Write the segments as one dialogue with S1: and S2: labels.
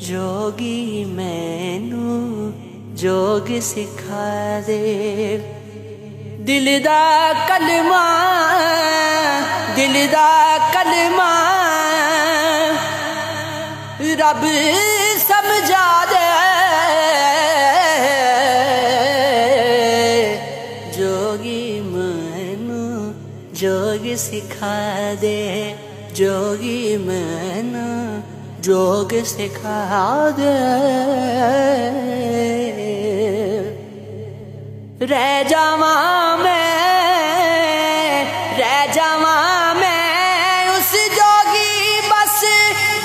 S1: जोगी मैनू जोग सिखा दे। दिल दा कलमा रब समझा दे। जोगी मैनू जोग सिखा दे। जोगी मैनू जोग सिखा दे। रह जावा मैं उस जोगी बस।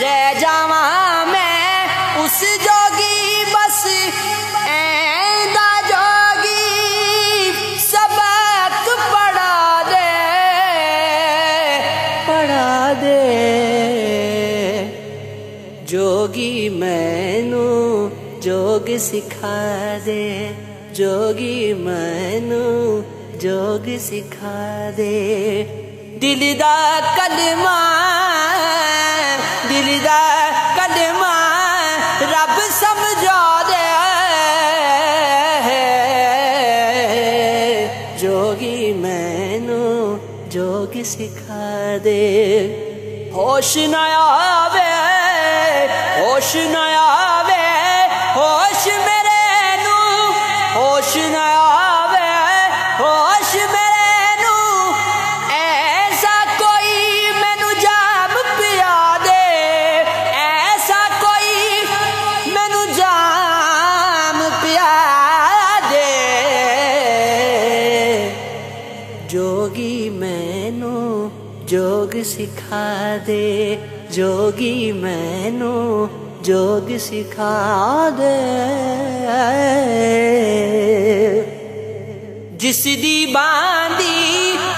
S1: रह जावा मैं उस जोगी बस। ऐंदा जोगी सबक पढ़ा दे। जोगी मैनू जोग सिखा दे। जोगी मैनू जोग सिखा दे। दिल दा कलमा रब समझा दे। जोगी मैनू जोग सिखा दे। होश न आवे होश न आवे होश मेरे नू। होश न आवे होश मेरे नू। ऐसा कोई मैनू जाम पिया दे। ऐसा कोई मैनू जाम पिया दे। जोगी मैनू जोग सिखा दे। जोगी मैनू जोग सिखा दे। जिस दी बांदी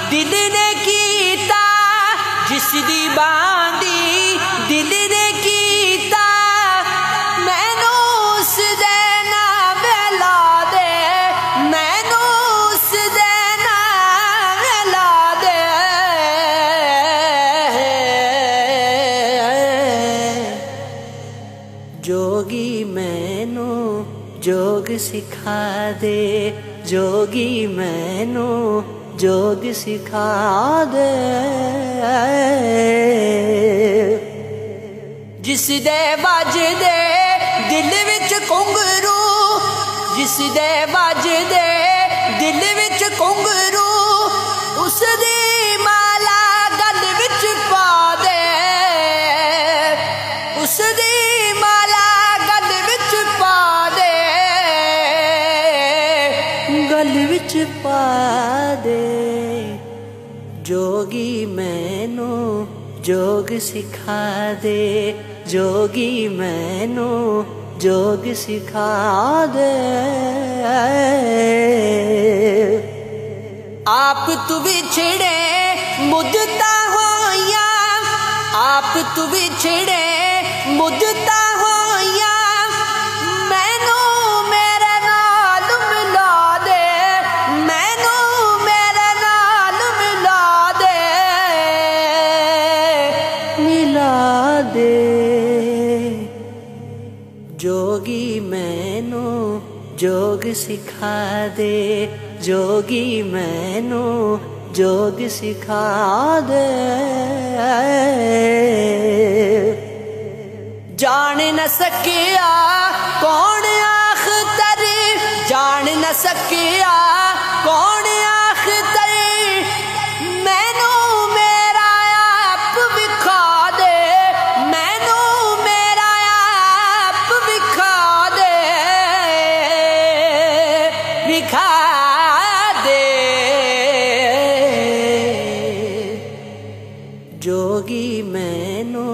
S1: दिल ने कीता। जिस दी बांदी दिल ने कीता। मैनू उस दे नाम ला दे। मैनू उस दे नाम ला दे। जोगी मैनू जोग सिखा दे। जोगी मैनू जोग सिखा दे। जिस दे वजदे दिल विच घुंघरू। जिस दे वजदे दिल विच घुंघरू। उस दी माला गल विच पा दे। उस दी माला गल विच पा दे। गल विच पा दे। जोगी मैनू जोग सिखा दे। जोगी मैनू जोग सिखा दे। आप तू बिछड़े मुद्दता होया। आप तू बिछड़े मुद्दता होया। मैनू मेरे नाल मिला दे। मैनू मेरे नाल मिला दे। मिला दे। जोगी मैनू जोग सिखा दे। जोगी मैनू जोग सिखा दे। जान न सकिया कौन आखतर। जान न सकिया कौन आखतर। मैनू मेरा आप विखा दे। मैनू मेरा आप विखा दे। विखा दे। जोगी मैनू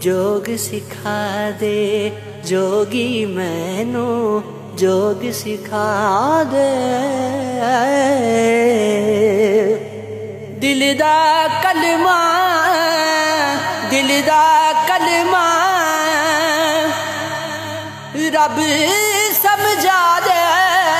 S1: जोग सिखा दे। जोगी मैनू जोग सिखा दे। दिल दा कलमा रब